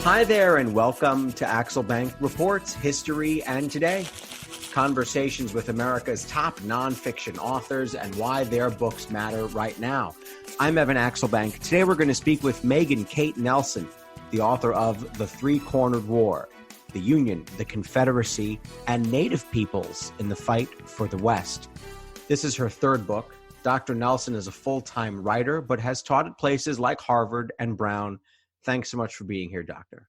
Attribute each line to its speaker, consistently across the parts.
Speaker 1: Hi there and welcome to Axel Bank Reports, History and Today. Conversations with America's top nonfiction authors and why their books matter right now. I'm Evan Axelbank. Today we're going to speak with Megan Kate Nelson, the author of The Three-Cornered War, the Union, the Confederacy, and Native Peoples in the Fight for the West. This is her third book. Dr. Nelson is a full-time writer, but has taught at places like Harvard and Brown. Thanks so much for being here, Doctor.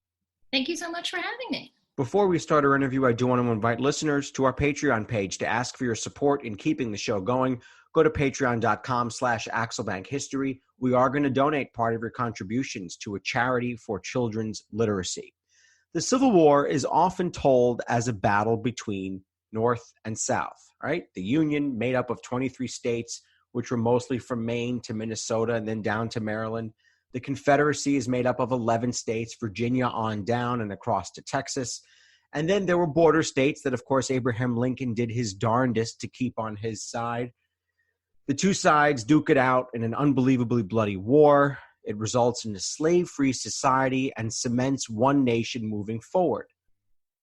Speaker 2: Thank you so much for having me.
Speaker 1: Before we start our interview, I do want to invite listeners to our Patreon page to ask for your support in keeping the show going. Go to patreon.com/AxelBankHistory. We are going to donate part of your contributions to a charity for children's literacy. The Civil War is often told as a battle between North and South, right? The Union, made up of 23 states, which were mostly from Maine to Minnesota and then down to Maryland. The Confederacy is made up of 11 states, Virginia on down and across to Texas. And then there were border states that, of course, Abraham Lincoln did his darndest to keep on his side. The two sides duke it out in an unbelievably bloody war. It results in a slave-free society and cements one nation moving forward.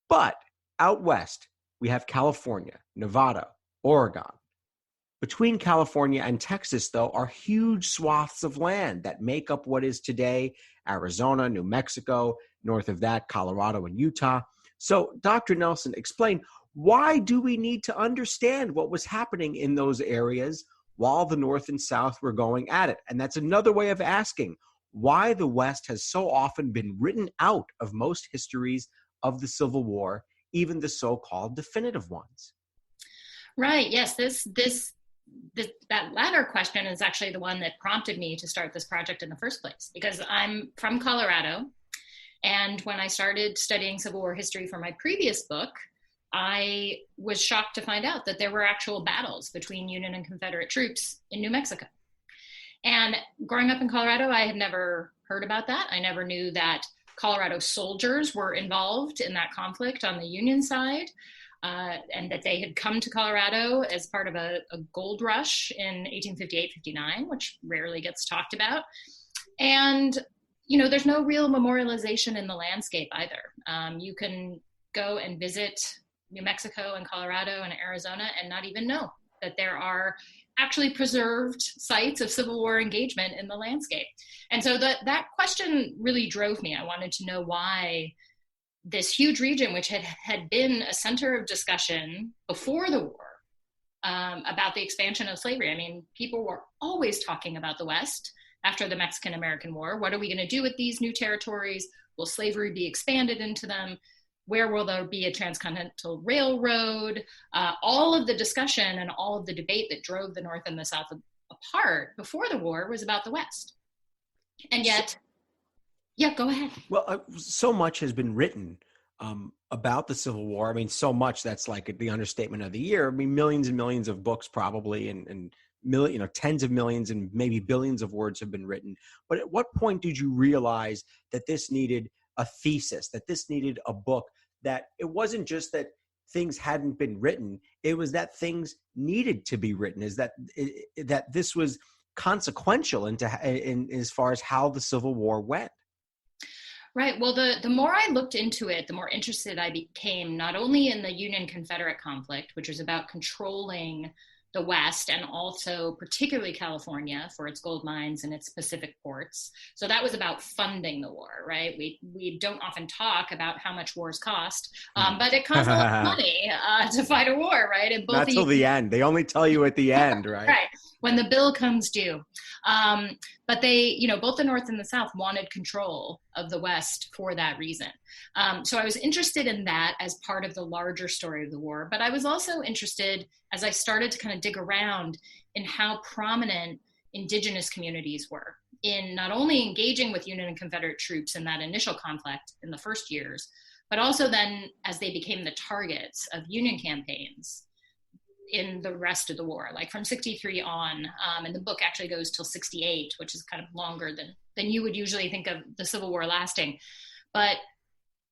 Speaker 1: But out west, we have California, Nevada, Oregon. Between California and Texas, though, are huge swaths of land that make up what is today Arizona, New Mexico, north of that, Colorado and Utah. So, Dr. Nelson, explain, why do we need to understand what was happening in those areas while the North and South were going at it? And that's another way of asking why the West has so often been written out of most histories of the Civil War, even the so-called definitive ones.
Speaker 2: Right. Yes. That latter question is actually the one that prompted me to start this project in the first place, because I'm from Colorado. And when I started studying Civil War history for my previous book, I was shocked to find out that there were actual battles between Union and Confederate troops in New Mexico. And growing up in Colorado, I had never heard about that. I never knew that Colorado soldiers were involved in that conflict on the Union side. And that they had come to Colorado as part of a gold rush in 1858-59, which rarely gets talked about. And, you know, there's no real memorialization in the landscape either. You can go and visit New Mexico and Colorado and Arizona and not even know that there are actually preserved sites of Civil War engagement in the landscape. And so that question really drove me. I wanted to know why this huge region, which had been a center of discussion before the war about the expansion of slavery. I mean, people were always talking about the West after the Mexican-American War. What are we going to do with these new territories? Will slavery be expanded into them? Where will there be a transcontinental railroad? All of the discussion and all of the debate that drove the North and the South apart before the war was about the West. And yet... Yeah, go ahead.
Speaker 1: Well, so much has been written about the Civil War. I mean, so much that's like the understatement of the year. I mean, millions and millions of books probably and tens of millions and maybe billions of words have been written. But at what point did you realize that this needed a thesis, that this needed a book, that it wasn't just that things hadn't been written, it was that things needed to be written, is that this was consequential in as far as how the Civil War went?
Speaker 2: Right. Well, the more I looked into it, the more interested I became, not only in the Union-Confederate conflict, which was about controlling the West and also particularly California for its gold mines and its Pacific ports. So that was about funding the war, right? We don't often talk about how much wars cost, but it costs a lot of money to fight a war, right? And
Speaker 1: not till the end. They only tell you at the end, right?
Speaker 2: Right. When the bill comes due. But they, both the North and the South wanted control of the West for that reason. So I was interested in that as part of the larger story of the war. But I was also interested, as I started to kind of dig around, in how prominent indigenous communities were in not only engaging with Union and Confederate troops in that initial conflict in the first years, but also then as they became the targets of Union campaigns in the rest of the war, like from 63 on, and the book actually goes till 68, which is kind of longer than you would usually think of the Civil War lasting. But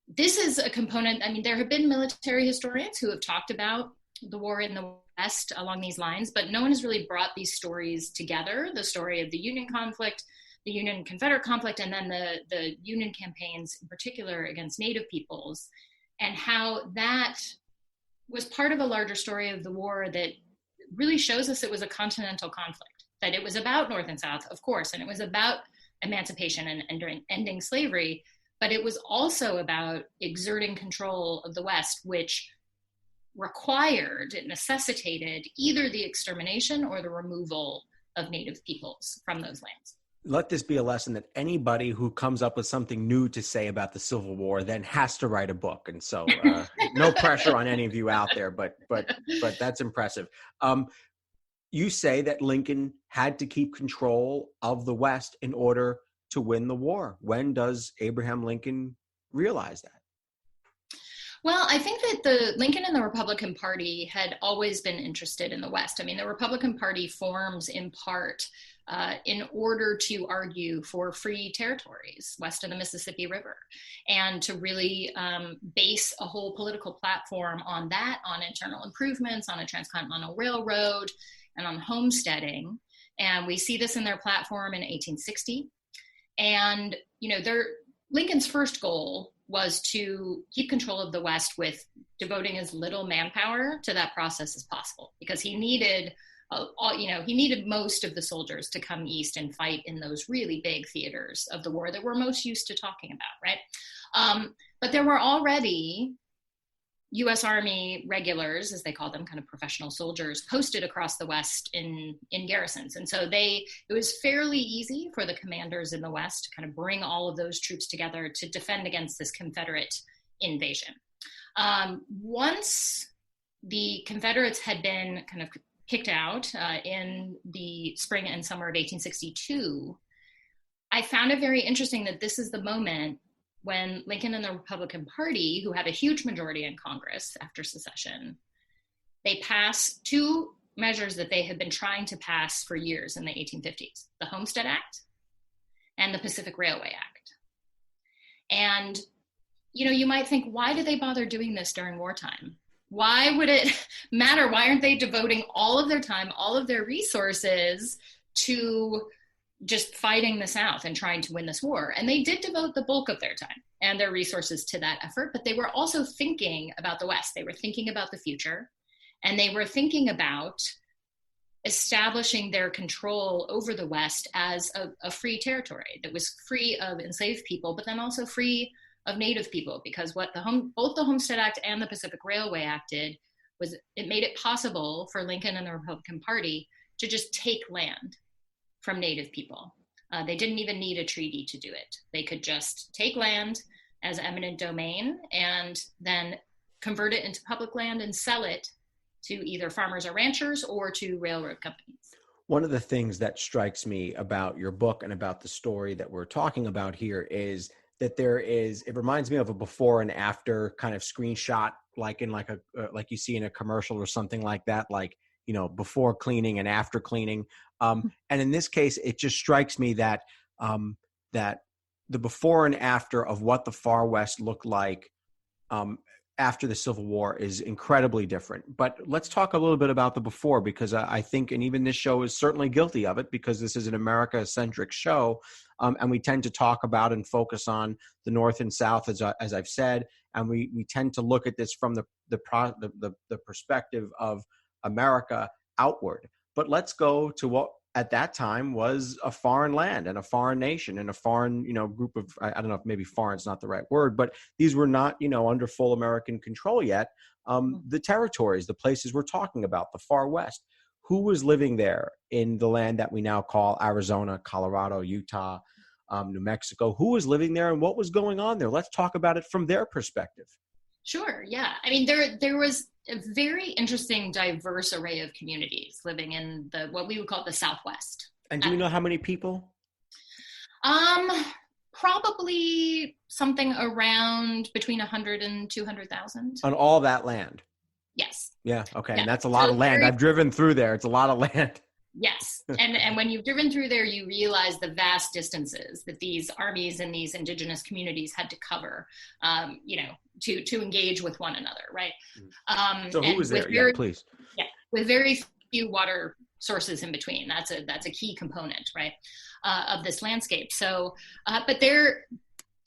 Speaker 2: this is a component, I mean, there have been military historians who have talked about the war in the West along these lines, but no one has really brought these stories together, the story of the Union conflict, the Union and Confederate conflict, and then the Union campaigns in particular against Native peoples, and how that was part of a larger story of the war that really shows us it was a continental conflict, that it was about North and South, of course, and it was about emancipation and ending slavery, but it was also about exerting control of the West, which required, it necessitated either the extermination or the removal of Native peoples from those lands.
Speaker 1: Let this be a lesson that anybody who comes up with something new to say about the Civil War then has to write a book. And so no pressure on any of you out there, but that's impressive. You say that Lincoln had to keep control of the West in order to win the war. When does Abraham Lincoln realize that?
Speaker 2: Well, I think that the Lincoln and the Republican Party had always been interested in the West. I mean, the Republican Party forms in part in order to argue for free territories west of the Mississippi River, and to really base a whole political platform on that, on internal improvements, on a transcontinental railroad, and on homesteading. And we see this in their platform in 1860. And, you know, Lincoln's first goal was to keep control of the West with devoting as little manpower to that process as possible, because he needed most of the soldiers to come east and fight in those really big theaters of the war that we're most used to talking about, right? But there were already U.S. Army regulars, as they call them, kind of professional soldiers, posted across the West in garrisons. And so it was fairly easy for the commanders in the West to kind of bring all of those troops together to defend against this Confederate invasion. Once the Confederates had been kind of kicked out in the spring and summer of 1862, I found it very interesting that this is the moment when Lincoln and the Republican Party, who had a huge majority in Congress after secession, they pass two measures that they had been trying to pass for years in the 1850s, the Homestead Act and the Pacific Railway Act. And, you know, you might think, why do they bother doing this during wartime? Why would it matter? Why aren't they devoting all of their time, all of their resources to just fighting the South and trying to win this war? And they did devote the bulk of their time and their resources to that effort, but they were also thinking about the West. They were thinking about the future, and they were thinking about establishing their control over the West as a free territory that was free of enslaved people, but then also free of Native people, because what both the Homestead Act and the Pacific Railway Act did was it made it possible for Lincoln and the Republican Party to just take land from Native people. They didn't even need a treaty to do it. They could just take land as eminent domain and then convert it into public land and sell it to either farmers or ranchers or to railroad companies.
Speaker 1: One of the things that strikes me about your book and about the story that we're talking about here is that it reminds me of a before and after kind of screenshot, like in like you see in a commercial or something like that, like, you know, before cleaning and after cleaning. And in this case, it just strikes me that that the before and after of what the Far West looked like after the Civil War is incredibly different. But let's talk a little bit about the before, because I think, and even this show is certainly guilty of it, because this is an America-centric show, and we tend to talk about and focus on the North and South, as I've said, and we tend to look at this from the perspective of America outward. But let's go to what at that time was a foreign land and a foreign nation and a foreign, group of, I don't know if maybe foreign's not the right word, but these were not, under full American control yet. The territories, the places we're talking about, the Far West, who was living there in the land that we now call Arizona, Colorado, Utah, New Mexico? Who was living there and what was going on there? Let's talk about it from their perspective.
Speaker 2: Sure. Yeah. I mean, there was a very interesting, diverse array of communities living in what we would call the Southwest.
Speaker 1: And do you know how many people?
Speaker 2: Probably something around between 100 and 200,000.
Speaker 1: On all that land?
Speaker 2: Yes.
Speaker 1: Yeah. Okay. Yeah. And that's a lot of land. I've driven through there. It's a lot of land.
Speaker 2: Yes. And when you've driven through there, you realize the vast distances that these armies and these indigenous communities had to cover, to engage with one another, right?
Speaker 1: So who was there? Yeah, please.
Speaker 2: Yeah, with very few water sources in between. That's a key component, right, of this landscape. So, but there,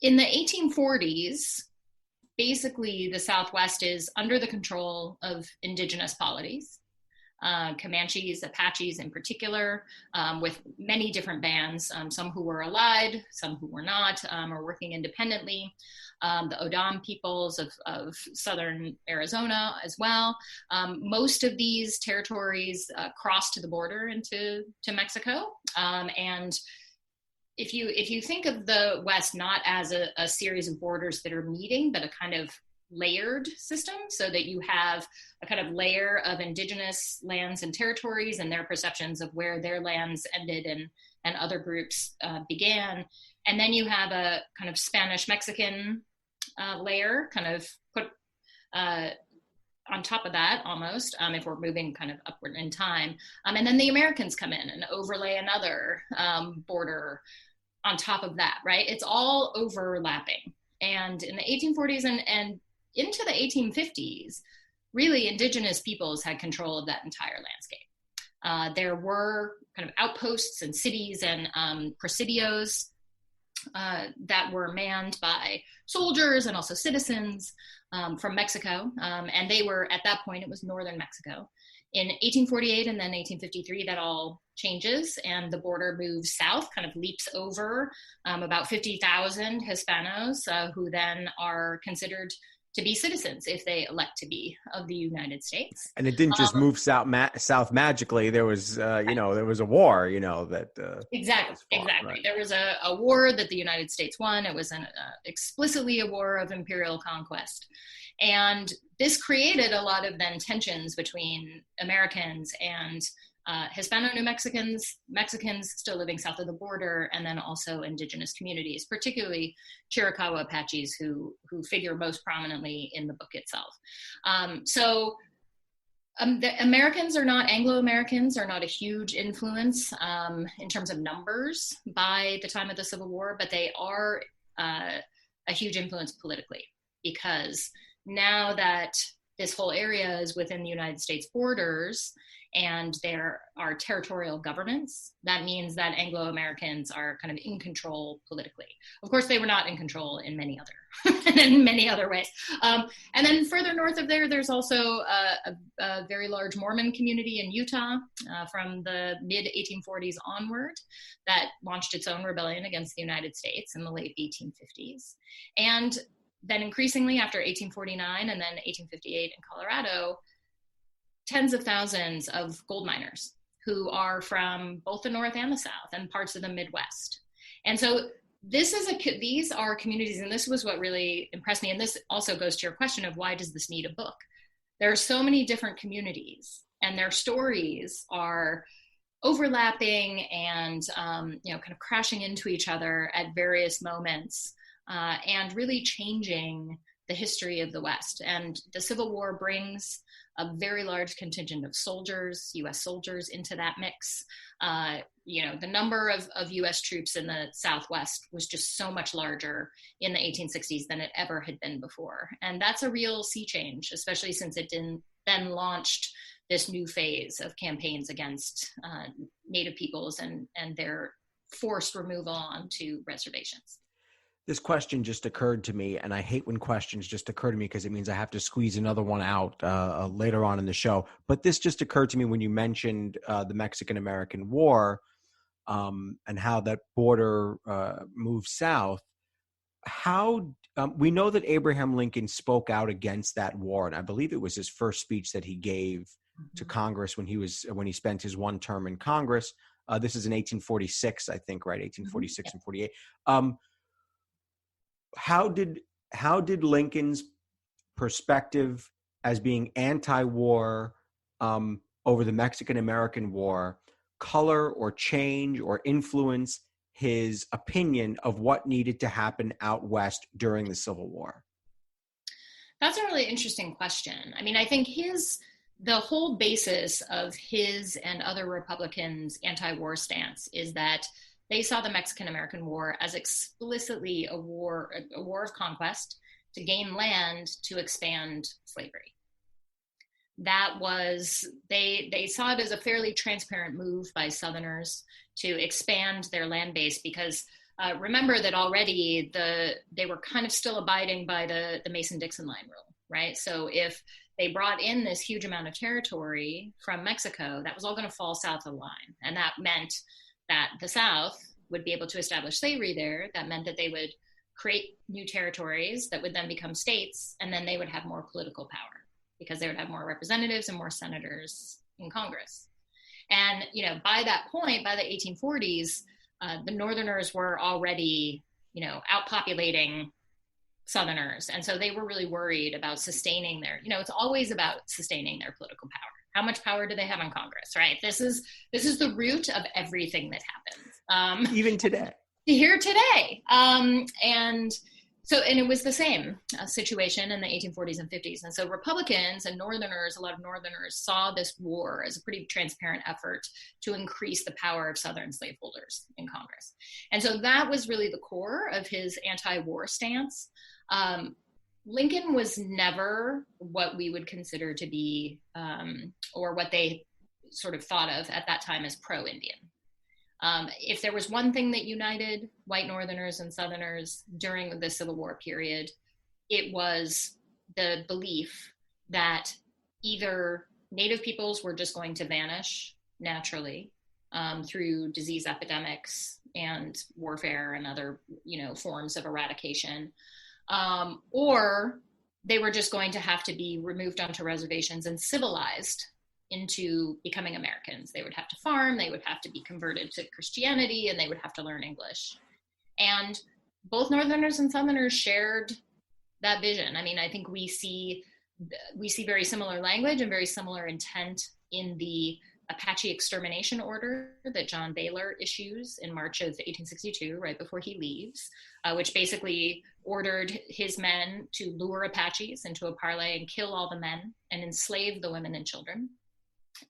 Speaker 2: in the 1840s, basically the Southwest is under the control of indigenous polities, Comanches, Apaches in particular, with many different bands, some who were allied, some who were not, or working independently. The Odom peoples of southern Arizona as well. Most of these territories crossed to the border into Mexico. And if you think of the West not as a series of borders that are meeting, but a kind of layered system, so that you have a kind of layer of indigenous lands and territories and their perceptions of where their lands ended and other groups began. And then you have a kind of Spanish-Mexican layer kind of put on top of that almost, if we're moving kind of upward in time. And then the Americans come in and overlay another border on top of that, right? It's all overlapping. And in the 1840s and into the 1850s, really indigenous peoples had control of that entire landscape. There were kind of outposts and cities and presidios that were manned by soldiers and also citizens from Mexico. And they were, at that point, it was northern Mexico. In 1848 and then 1853, that all changes and the border moves south, kind of leaps over about 50,000 Hispanos who then are considered to be citizens if they elect to be of the United States.
Speaker 1: And it didn't just move south magically. There was, there was a war,
Speaker 2: Exactly. Right. There was a war that the United States won. It was explicitly a war of imperial conquest. And this created a lot of then tensions between Americans and Hispano-New Mexicans still living south of the border, and then also indigenous communities, particularly Chiricahua Apaches, who figure most prominently in the book itself. The Americans are not, Anglo-Americans are not a huge influence in terms of numbers by the time of the Civil War, but they are a huge influence politically, because now that this whole area is within the United States borders and there are territorial governments, that means that Anglo-Americans are kind of in control politically. Of course, they were not in control in many other ways. And then further north of there, there's also a very large Mormon community in Utah from the mid-1840s onward that launched its own rebellion against the United States in the late 1850s. And then increasingly after 1849 and then 1858 in Colorado, tens of thousands of gold miners who are from both the North and the South and parts of the Midwest. And so these are communities, and this was what really impressed me. And this also goes to your question of why does this need a book? There are so many different communities, and their stories are overlapping and kind of crashing into each other at various moments, and really changing the history of the West. And the Civil War brings a very large contingent of soldiers, U.S. soldiers, into that mix. The number of U.S. troops in the Southwest was just so much larger in the 1860s than it ever had been before. And that's a real sea change, especially since it then launched this new phase of campaigns against Native peoples and their forced removal onto reservations.
Speaker 1: This question just occurred to me, and I hate when questions just occur to me because it means I have to squeeze another one out later on in the show. But this just occurred to me when you mentioned the Mexican-American War and how that border moved south. How we know that Abraham Lincoln spoke out against that war, and I believe it was his first speech that he gave to Congress when he spent his one term in Congress. This is in 1846, I think, right? 1846 and 48. How did Lincoln's perspective as being anti-war over the Mexican-American War color or change or influence his opinion of what needed to happen out west during the Civil War?
Speaker 2: That's a really interesting question. I mean, I think the whole basis of his and other Republicans' anti-war stance is that they saw the Mexican-American War as explicitly a war of conquest to gain land to expand slavery. that was, they saw it as a fairly transparent move by Southerners to expand their land base, because remember that already they were kind of still abiding by the Mason-Dixon line rule, right? So if they brought in this huge amount of territory from Mexico, that was all going to fall south of the line. And that meant that the South would be able to establish slavery there. That meant that they would create new territories that would then become states, and then they would have more political power because they would have more representatives and more senators in Congress. And, by that point, by the 1840s, the Northerners were already, outpopulating Southerners. And so they were really worried about sustaining it's always about sustaining their political power. How much power do they have in Congress, right? This is the root of everything that happens.
Speaker 1: Even today.
Speaker 2: Here today. And it was the same situation in the 1840s and 50s. And so Republicans and Northerners, a lot of Northerners saw this war as a pretty transparent effort to increase the power of Southern slaveholders in Congress. And so that was really the core of his anti-war stance. Lincoln was never what we would consider to be, or what they sort of thought of at that time as pro-Indian. If there was one thing that united white Northerners and Southerners during the Civil War period, it was the belief that either Native peoples were just going to vanish naturally through disease epidemics and warfare and other, forms of eradication, or they were just going to have to be removed onto reservations and civilized into becoming Americans. They would have to farm, they would have to be converted to Christianity, and they would have to learn English. And both Northerners and Southerners shared that vision. I mean, I think we see very similar language and very similar intent in the Apache extermination order that John Baylor issues in March of 1862, right before he leaves, which basically ordered his men to lure Apaches into a parley and kill all the men and enslave the women and children.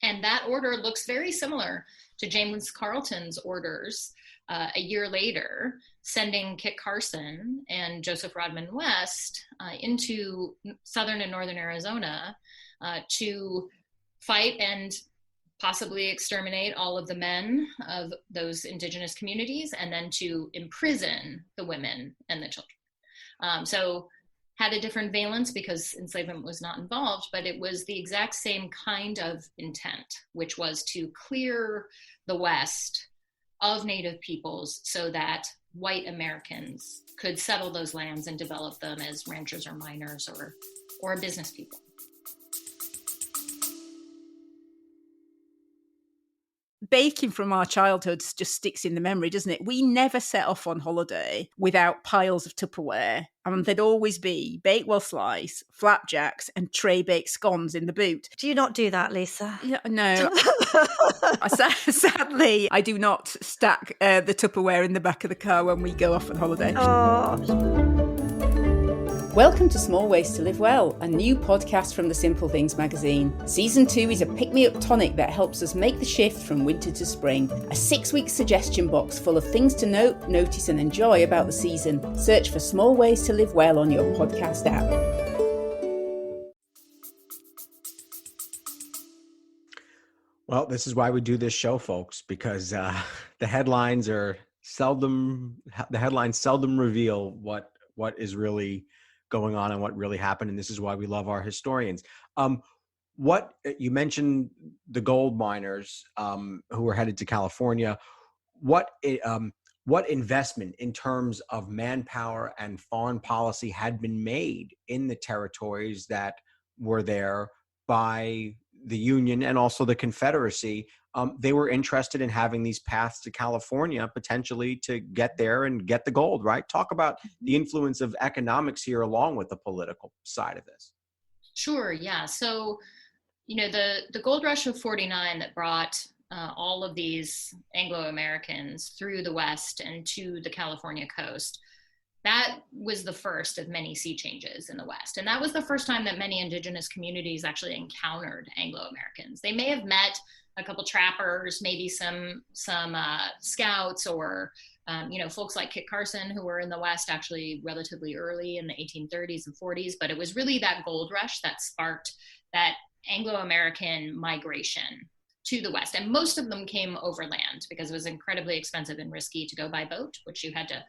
Speaker 2: And that order looks very similar to James Carleton's orders a year later, sending Kit Carson and Joseph Rodman West into southern and northern Arizona to fight and possibly exterminate all of the men of those indigenous communities, and then to imprison the women and the children. So had a different valence because enslavement was not involved, but it was the exact same kind of intent, which was to clear the West of Native peoples so that white Americans could settle those lands and develop them as ranchers or miners or business people.
Speaker 3: Baking from our childhoods just sticks in the memory, doesn't it? We never set off on holiday without piles of Tupperware. And there'd always be Bakewell slice, flapjacks, and tray-baked scones in the boot.
Speaker 4: Do you not do that, Lisa?
Speaker 3: No. Sadly, I do not stack the Tupperware in the back of the car when we go off on holiday.
Speaker 4: Oh.
Speaker 3: Welcome to Small Ways to Live Well, a new podcast from the Simple Things magazine. Season 2 is a pick-me-up tonic that helps us make the shift from winter to spring. A 6-week suggestion box full of things to note, notice and enjoy about the season. Search for Small Ways to Live Well on your podcast app.
Speaker 1: Well, this is why we do this show, folks, because the headlines seldom reveal what is really going on and what really happened. And this is why we love our historians. What you mentioned, the gold miners who were headed to California. What investment in terms of manpower and foreign policy had been made in the territories that were there by the Union and also the Confederacy? They were interested in having these paths to California potentially to get there and get the gold, right? Talk about the influence of economics here along with the political side of this.
Speaker 2: Sure, yeah. So, the gold rush of 49 that brought all of these Anglo-Americans through the West and to the California coast, that was the first of many sea changes in the West. And that was the first time that many indigenous communities actually encountered Anglo-Americans. They may have met a couple trappers, maybe some scouts, or folks like Kit Carson who were in the West actually relatively early in the 1830s and 40s. But it was really that gold rush that sparked that Anglo-American migration to the West. And most of them came overland because it was incredibly expensive and risky to go by boat, which you had to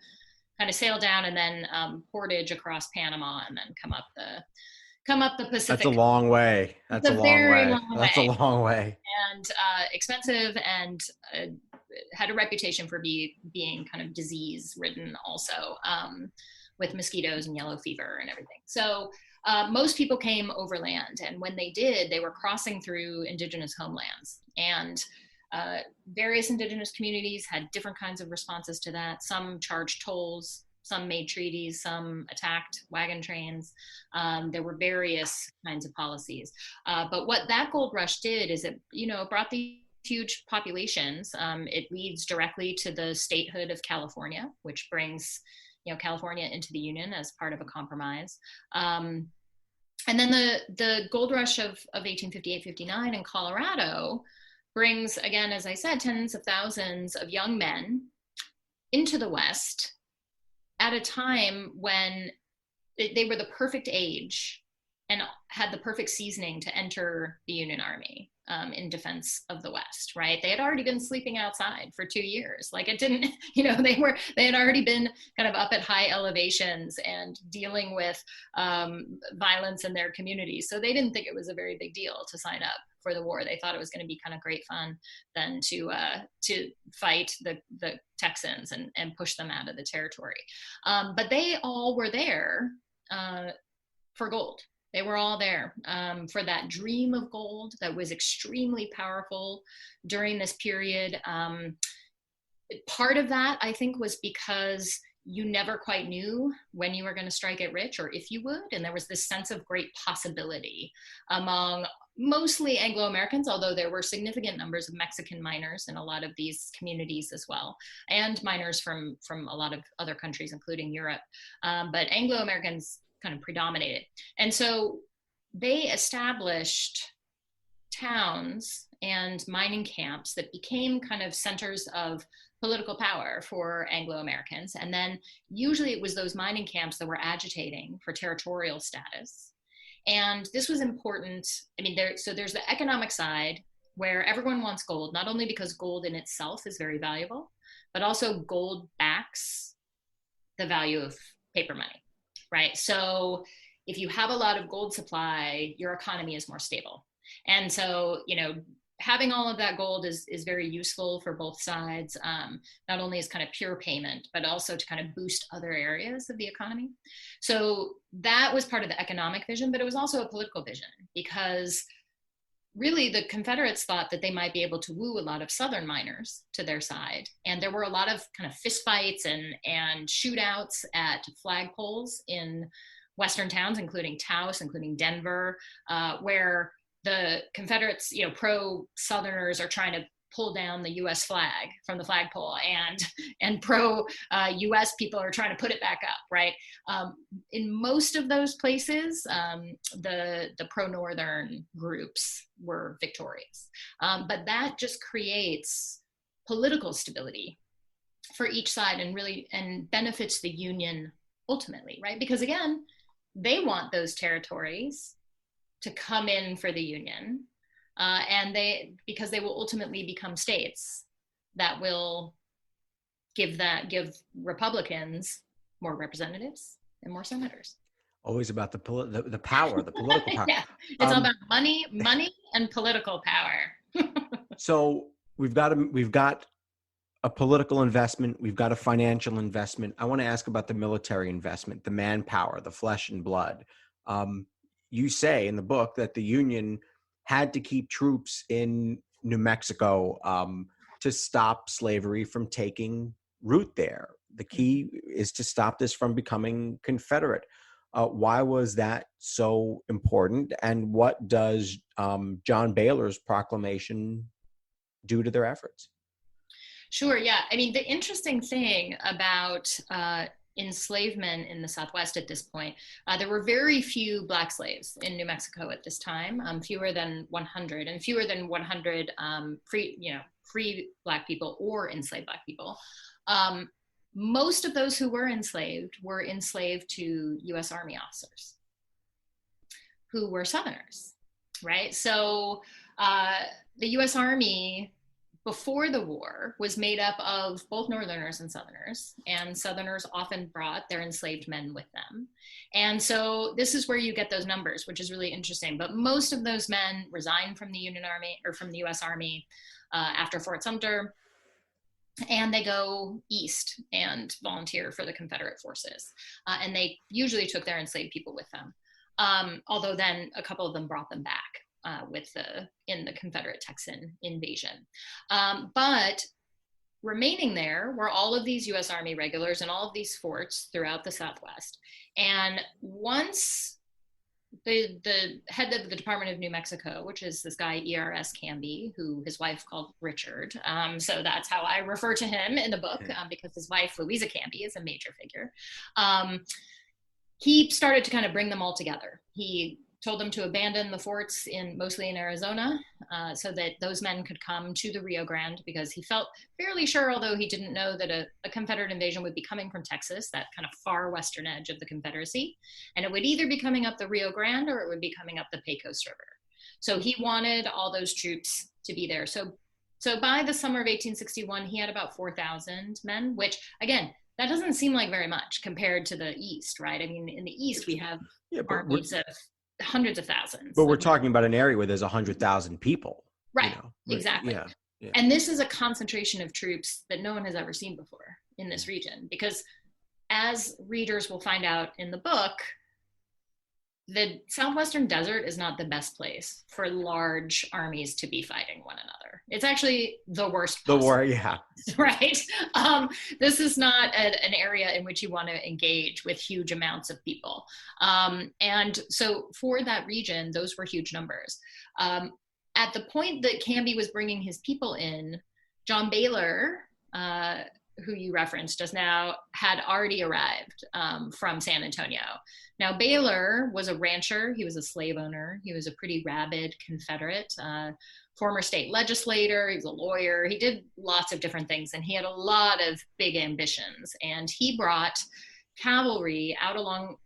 Speaker 2: kind of sail down and then portage across Panama and then come up the Pacific.
Speaker 1: That's a long way. That's a long way. That's a long way.
Speaker 2: And expensive, and had a reputation for being kind of disease ridden also, with mosquitoes and yellow fever and everything. So most people came overland, and when they did, they were crossing through indigenous homelands. And various indigenous communities had different kinds of responses to that. Some charged tolls, some made treaties, some attacked wagon trains. There were various kinds of policies. But what that gold rush did is it brought these huge populations. It leads directly to the statehood of California, which brings California into the Union as part of a compromise. And then the gold rush of 1858-59 in Colorado brings, again, as I said, tens of thousands of young men into the West at a time when they were the perfect age and had the perfect seasoning to enter the Union Army in defense of the West, right? They had already been sleeping outside for 2 years. Like, it didn't, they had already been kind of up at high elevations and dealing with violence in their communities. So they didn't think it was a very big deal to sign up for the war. They thought it was going to be kind of great fun then to fight the Texans and push them out of the territory. But they all were there for gold. They were all there for that dream of gold that was extremely powerful during this period. Part of that, I think, was because you never quite knew when you were going to strike it rich or if you would. And there was this sense of great possibility among mostly Anglo-Americans, although there were significant numbers of Mexican miners in a lot of these communities as well, and miners from a lot of other countries, including Europe. But Anglo-Americans kind of predominated. And so they established towns and mining camps that became kind of centers of political power for Anglo-Americans. And then usually it was those mining camps that were agitating for territorial status. And this was important. I mean, there's the economic side where everyone wants gold, not only because gold in itself is very valuable, but also gold backs the value of paper money. Right. So if you have a lot of gold supply, your economy is more stable. And so, having all of that gold is very useful for both sides, not only as kind of pure payment, but also to kind of boost other areas of the economy. So that was part of the economic vision, but it was also a political vision, because really the Confederates thought that they might be able to woo a lot of Southern miners to their side. And there were a lot of kind of fistfights and shootouts at flagpoles in Western towns, including Taos, including Denver, where the Confederates, pro-Southerners are trying to pull down the U.S. flag from the flagpole, and pro-U.S. people are trying to put it back up, right? In most of those places, the pro-Northern groups were victorious. But that just creates political stability for each side and benefits the Union ultimately, right? Because again, they want those territories to come in for the Union. Because they will ultimately become states that will give Republicans more representatives and more senators.
Speaker 1: Always about the power, the political power.
Speaker 2: Yeah, it's all about money and political power.
Speaker 1: So we've got a political investment. We've got a financial investment. I want to ask about the military investment, the manpower, the flesh and blood. You say in the book that the Union had to keep troops in New Mexico to stop slavery from taking root there. The key is to stop this from becoming Confederate. Why was that so important? And what does John Baylor's proclamation do to their efforts?
Speaker 2: Sure, yeah. I mean, the interesting thing about enslavement in the Southwest at this point, there were very few Black slaves in New Mexico at this time, fewer than 100, and fewer than 100 free Black people or enslaved Black people. Most of those who were enslaved to U.S. Army officers who were Southerners. right? So the U.S. Army before the war was made up of both Northerners and Southerners, and Southerners often brought their enslaved men with them. And so this is where you get those numbers, which is really interesting. But most of those men resigned from the Union Army or from the U.S. Army after Fort Sumter, and they go east and volunteer for the Confederate forces. And they usually took their enslaved people with them. Although then a couple of them brought them back in the Confederate Texan invasion. But remaining there were all of these U.S. Army regulars and all of these forts throughout the Southwest. And once the head of the Department of New Mexico, which is this guy E.R.S. Canby, who his wife called Richard. So that's how I refer to him in the book, because his wife, Louisa Canby, is a major figure. He started to kind of bring them all together. He told them to abandon the forts mostly in Arizona, so that those men could come to the Rio Grande, because he felt fairly sure, although he didn't know, that a Confederate invasion would be coming from Texas, that kind of far western edge of the Confederacy. And it would either be coming up the Rio Grande or it would be coming up the Pecos River. So he wanted all those troops to be there. So by the summer of 1861, he had about 4,000 men, which, again, that doesn't seem like very much compared to the East, right? I mean, in the East, we have armies of hundreds of thousands.
Speaker 1: But we're talking about an area where there's 100,000 people.
Speaker 2: Right, exactly.
Speaker 1: Yeah.
Speaker 2: And this is a concentration of troops that no one has ever seen before in this region, because as readers will find out in the book, the Southwestern desert is not the best place for large armies to be fighting one another. It's actually the worst possible.
Speaker 1: The war, yeah.
Speaker 2: Right? This is not an area in which you want to engage with huge amounts of people. And so for that region, those were huge numbers. At the point that Canby was bringing his people in, John Baylor, who you referenced just now, had already arrived from San Antonio. Now, Baylor was a rancher. He was a slave owner. He was a pretty rabid Confederate, former state legislator. He was a lawyer. He did lots of different things, and he had a lot of big ambitions. And he brought cavalry out along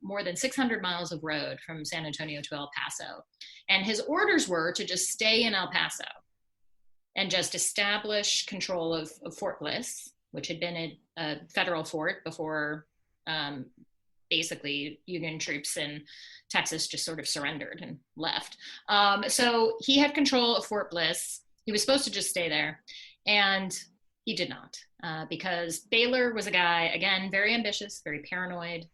Speaker 2: more than 600 miles of road from San Antonio to El Paso. And his orders were to just stay in El Paso and just establish control of Fort Bliss, which had been a federal fort before basically Union troops in Texas just sort of surrendered and left. So he had control of Fort Bliss. He was supposed to just stay there, and he did not, because Baylor was a guy, again, very ambitious, very paranoid.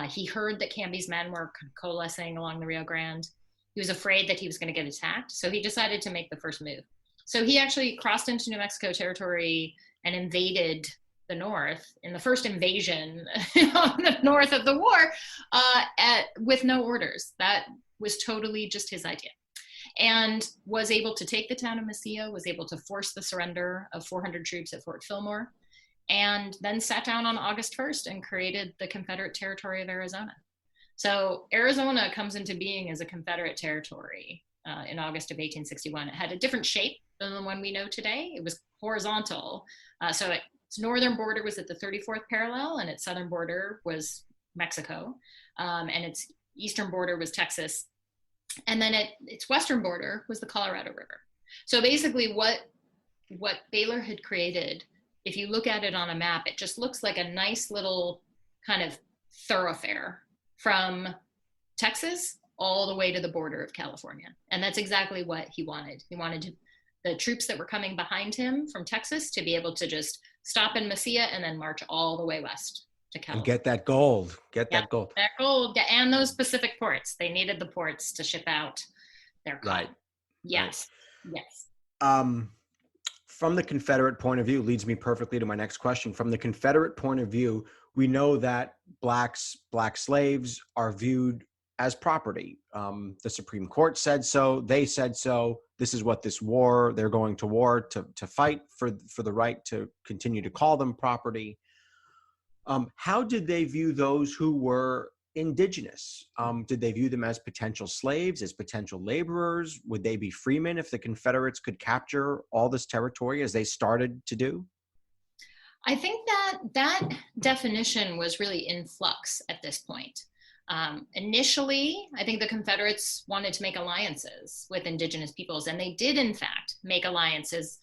Speaker 2: He heard that Canby's men were coalescing along the Rio Grande. He was afraid that he was going to get attacked, so he decided to make the first move. So he actually crossed into New Mexico territory and invaded the North in the first invasion on the North of the war with no orders. That was totally just his idea. And was able to take the town of Mesilla, was able to force the surrender of 400 troops at Fort Fillmore, and then sat down on August 1st and created the Confederate territory of Arizona. So Arizona comes into being as a Confederate territory in August of 1861. It had a different shape than the one we know today. It was horizontal. So its northern border was at the 34th parallel, and its southern border was Mexico, and its eastern border was Texas. And then its western border was the Colorado River. So basically what Baylor had created, if you look at it on a map, it just looks like a nice little kind of thoroughfare from Texas all the way to the border of California. And that's exactly what he wanted. He wanted the troops that were coming behind him from Texas to be able to just stop in Mesilla and then march all the way west to California.
Speaker 1: And get that gold. That gold.
Speaker 2: That gold. And those Pacific ports. They needed the ports to ship out their cotton.
Speaker 1: Right.
Speaker 2: Yes. Right. Yes.
Speaker 1: From the Confederate point of view, leads me perfectly to my next question. From the Confederate point of view, we know that black slaves are viewed as property. The Supreme Court said so. They said so. This is what this war, they're going to war to fight for the right to continue to call them property. How did they view those who were indigenous? Did they view them as potential slaves, as potential laborers? Would they be freemen if the Confederates could capture all this territory as they started to do?
Speaker 2: I think that definition was really in flux at this point. Initially, I think the Confederates wanted to make alliances with indigenous peoples, and they did, in fact, make alliances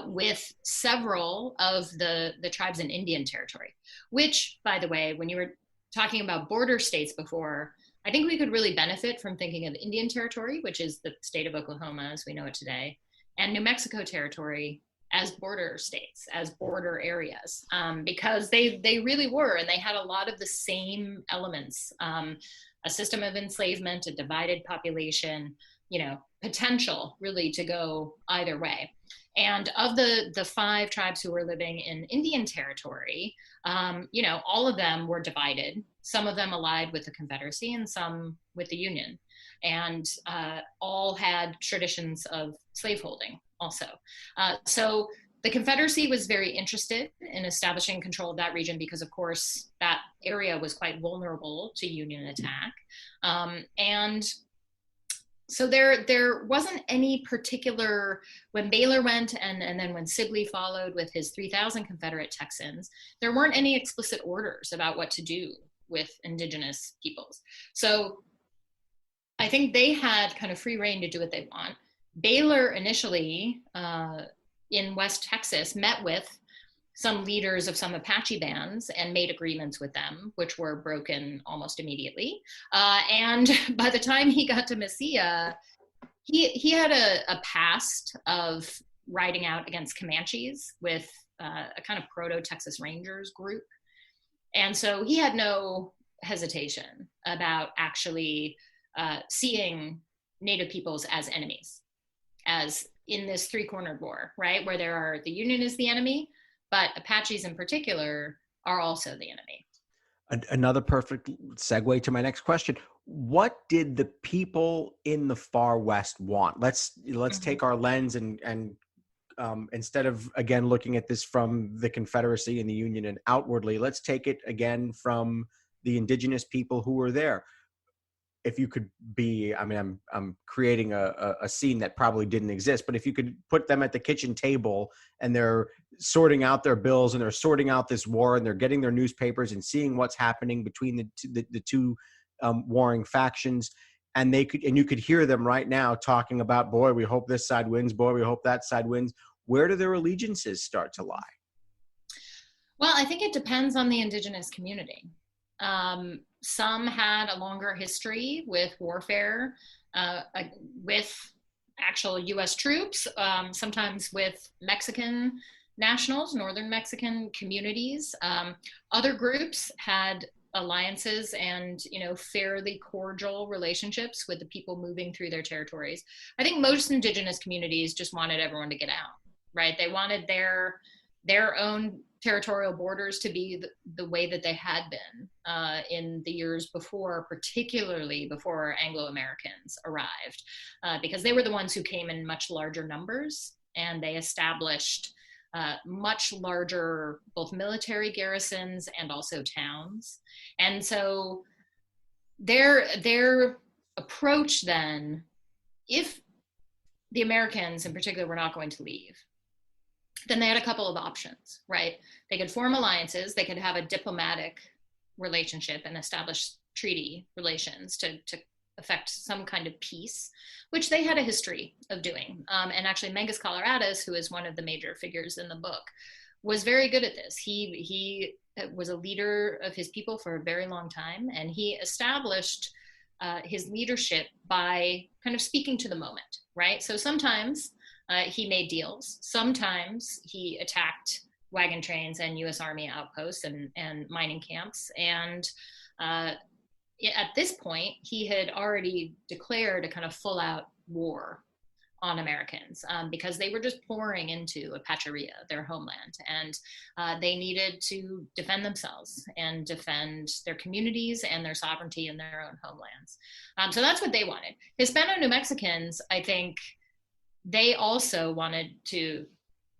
Speaker 2: with several of the tribes in Indian Territory, which, by the way, when you were talking about border states before, I think we could really benefit from thinking of Indian Territory, which is the state of Oklahoma as we know it today, and New Mexico Territory as border states, as border areas, because they really were, and they had a lot of the same elements, a system of enslavement, a divided population, potential really to go either way. And of the 5 tribes who were living in Indian Territory, all of them were divided. Some of them allied with the Confederacy and some with the Union, and all had traditions of slaveholding also. So the Confederacy was very interested in establishing control of that region because, of course, that area was quite vulnerable to Union attack. And so there wasn't any particular, when Baylor went and then when Sibley followed with his 3,000 Confederate Texans, there weren't any explicit orders about what to do with indigenous peoples. So I think they had kind of free reign to do what they want. Baylor initially in West Texas met with some leaders of some Apache bands and made agreements with them, which were broken almost immediately. And by the time he got to Mesilla, he had a past of riding out against Comanches with a kind of proto-Texas Rangers group. And so he had no hesitation about actually seeing Native peoples as enemies, as in this 3-cornered war, right? Where the Union is the enemy, but Apaches in particular are also the enemy.
Speaker 1: Another perfect segue to my next question. What did the people in the far West want? Let's take our lens and instead of, again, looking at this from the Confederacy and the Union and outwardly, let's take it again from the indigenous people who were there. If you could be, I'm creating a scene that probably didn't exist, but if you could put them at the kitchen table and they're sorting out their bills and they're sorting out this war and they're getting their newspapers and seeing what's happening between the two warring factions, and you could hear them right now talking about, boy, we hope this side wins, boy, we hope that side wins. Where do their allegiances start to lie?
Speaker 2: Well, I think it depends on the indigenous community. Some had a longer history with warfare, with actual U.S. troops, sometimes with Mexican nationals, northern Mexican communities. Other groups had alliances and, fairly cordial relationships with the people moving through their territories. I think most indigenous communities just wanted everyone to get out, right? They wanted their own territorial borders to be the way that they had been in the years before, particularly before Anglo-Americans arrived, because they were the ones who came in much larger numbers, and they established much larger both military garrisons and also towns. And so their approach then, if the Americans in particular were not going to leave, then they had a couple of options, right? They could form alliances, they could have a diplomatic relationship and establish treaty relations to affect some kind of peace, which they had a history of doing. And actually, Mangus Coloradus, who is one of the major figures in the book, was very good at this. He was a leader of his people for a very long time, and he established his leadership by kind of speaking to the moment, right? So sometimes he made deals. Sometimes he attacked wagon trains and U.S. Army outposts and mining camps. And at this point, he had already declared a kind of full-out war on Americans because they were just pouring into Apacheria, their homeland, and they needed to defend themselves and defend their communities and their sovereignty in their own homelands. So that's what they wanted. Hispano-New Mexicans, I think, they also wanted to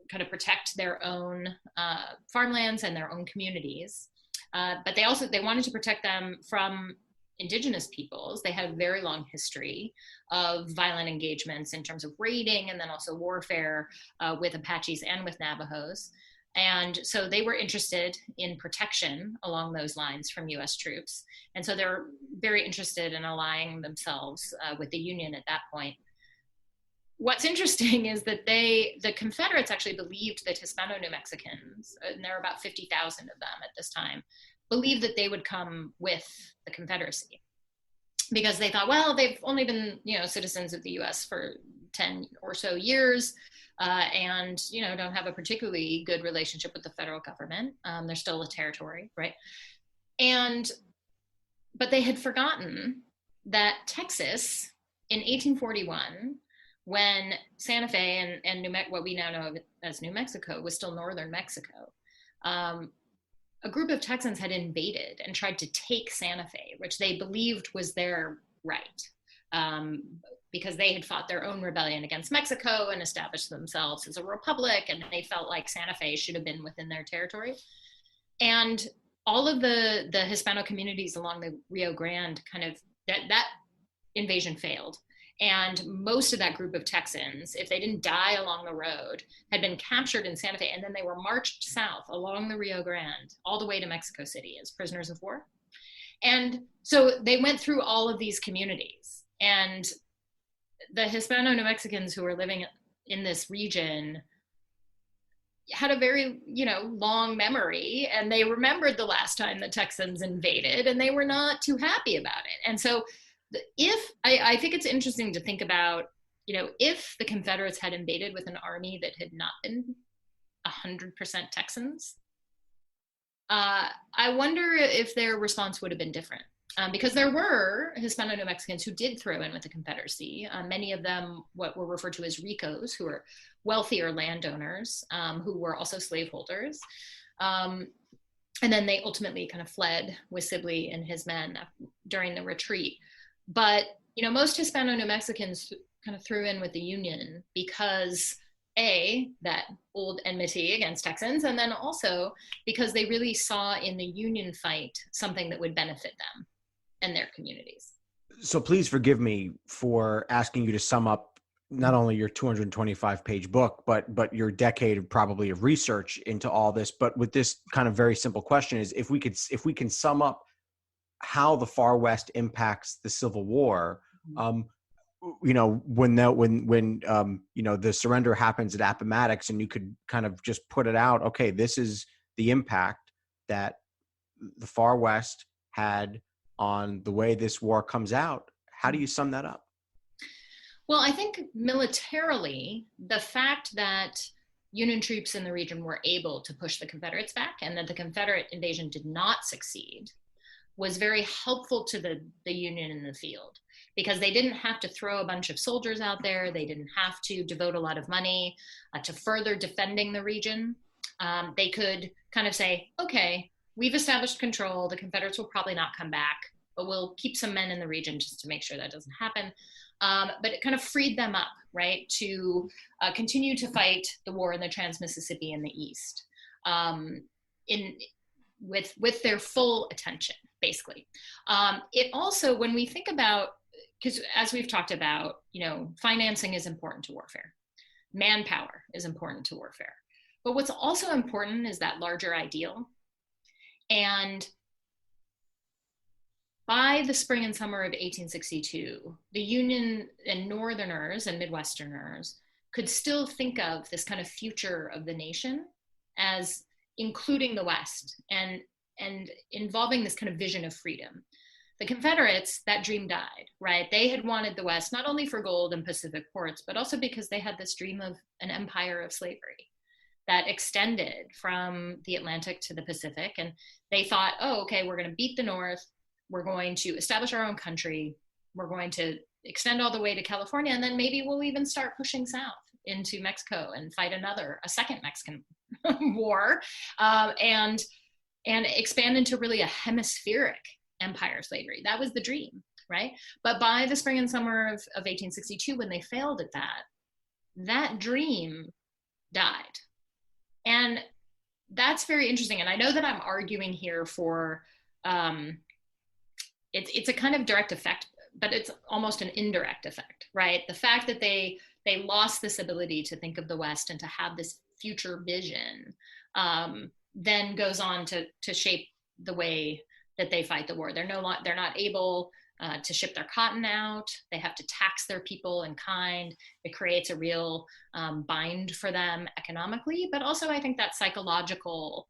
Speaker 2: kind of protect their own farmlands and their own communities, but they wanted to protect them from indigenous peoples. They had a very long history of violent engagements in terms of raiding and then also warfare with Apaches and with Navajos. And so they were interested in protection along those lines from US troops. And so they're very interested in allying themselves with the Union at that point. What's interesting is that the Confederates actually believed that Hispano-New Mexicans, and there are about 50,000 of them at this time, believed that they would come with the Confederacy. Because they thought, well, they've only been, citizens of the US for 10 or so years, and, don't have a particularly good relationship with the federal government. They're still a territory, right? But they had forgotten that Texas in 1841, when Santa Fe and what we now know as New Mexico was still northern Mexico, a group of Texans had invaded and tried to take Santa Fe, which they believed was their right, because they had fought their own rebellion against Mexico and established themselves as a republic, and they felt like Santa Fe should have been within their territory. And all of the Hispano communities along the Rio Grande, that invasion failed. And most of that group of Texans, if they didn't die along the road, had been captured in Santa Fe, and then they were marched south along the Rio Grande all the way to Mexico City as prisoners of war. And so they went through all of these communities, and the Hispano-New Mexicans who were living in this region had a very, long memory, and they remembered the last time the Texans invaded, and they were not too happy about it. And so I think it's interesting to think about, if the Confederates had invaded with an army that had not been 100% Texans, I wonder if their response would have been different. Because there were Hispano-New Mexicans who did throw in with the Confederacy, many of them what were referred to as ricos, who were wealthier landowners, who were also slaveholders. And then they ultimately kind of fled with Sibley and his men during the retreat. But, most Hispano-New Mexicans kind of threw in with the Union because, A, that old enmity against Texans, and then also because they really saw in the Union fight something that would benefit them and their communities.
Speaker 1: So please forgive me for asking you to sum up not only your 225-page book, but your decade probably of research into all this. But with this kind of very simple question is, if we can sum up how the Far West impacts the Civil War, when the surrender happens at Appomattox, and you could kind of just put it out, okay, this is the impact that the Far West had on the way this war comes out. How do you sum that up?
Speaker 2: Well, I think militarily, the fact that Union troops in the region were able to push the Confederates back, and that the Confederate invasion did not succeed, was very helpful to the Union in the field, because they didn't have to throw a bunch of soldiers out there. They didn't have to devote a lot of money to further defending the region. They could kind of say, okay, we've established control. The Confederates will probably not come back, but we'll keep some men in the region just to make sure that doesn't happen. But it kind of freed them up, right, to continue to fight the war in the Trans-Mississippi in the East, with their full attention, basically. It also, when we think about, because as we've talked about, financing is important to warfare. Manpower is important to warfare. But what's also important is that larger ideal. And by the spring and summer of 1862, the Union and Northerners and Midwesterners could still think of this kind of future of the nation as including the West and involving this kind of vision of freedom. The Confederates, that dream died, right? They had wanted the West not only for gold and Pacific ports, but also because they had this dream of an empire of slavery that extended from the Atlantic to the Pacific. And they thought, oh, okay, we're going to beat the North. We're going to establish our own country. We're going to extend all the way to California. And then maybe we'll even start pushing south into Mexico and fight a second Mexican war, and expand into really a hemispheric empire slavery. That was the dream, right? But by the spring and summer of 1862, when they failed at that dream died. And that's very interesting. And I know that I'm arguing here for, it's a kind of direct effect, but it's almost an indirect effect, right? The fact that they lost this ability to think of the West and to have this future vision then goes on to shape the way that they fight the war. They're not able to ship their cotton out. They have to tax their people in kind. It creates a real bind for them economically, but also I think that psychological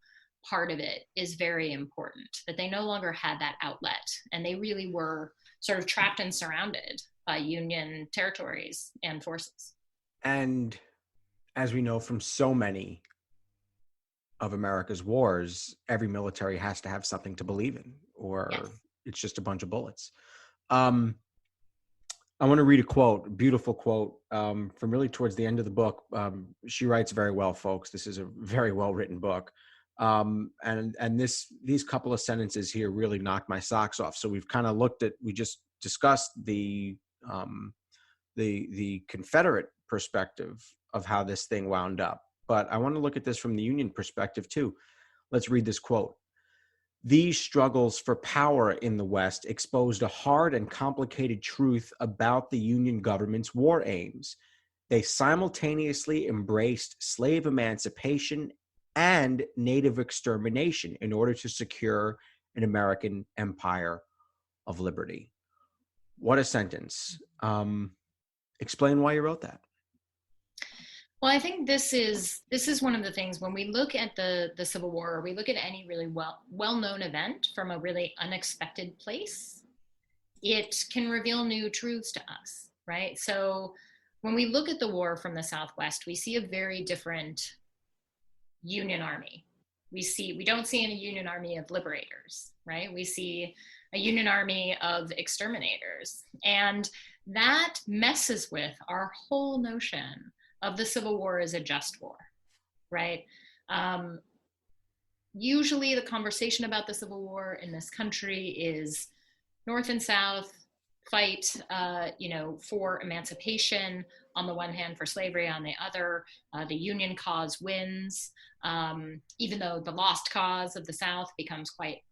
Speaker 2: part of it is very important, that they no longer had that outlet, and they really were sort of trapped and surrounded by Union territories and forces.
Speaker 1: And as we know from so many of America's wars, every military has to have something to believe in, or
Speaker 2: Yes.
Speaker 1: it's just a bunch of bullets. I want to read a quote, a beautiful quote from really towards the end of the book. She writes very well, folks. This is a very well written book. And these couple of sentences here really knocked my socks off. So we've kind of we just discussed the Confederate perspective of how this thing wound up. But I want to look at this from the Union perspective too. Let's read this quote. These struggles for power in the West exposed a hard and complicated truth about the Union government's war aims. They simultaneously embraced slave emancipation and native extermination in order to secure an American empire of liberty. What a sentence. Explain why you wrote that.
Speaker 2: Well, I think this is one of the things when we look at the Civil War, or we look at any really well-known event from a really unexpected place, it can reveal new truths to us, right? So when we look at the war from the Southwest, we see a very different Union Army. We don't see a Union Army of liberators, right? We see a Union Army of exterminators. And that messes with our whole notion of the Civil War as a just war, right? Usually the conversation about the Civil War in this country is North and South fight, for emancipation on the one hand, for slavery on the other. The Union cause wins, even though the lost cause of the South becomes quite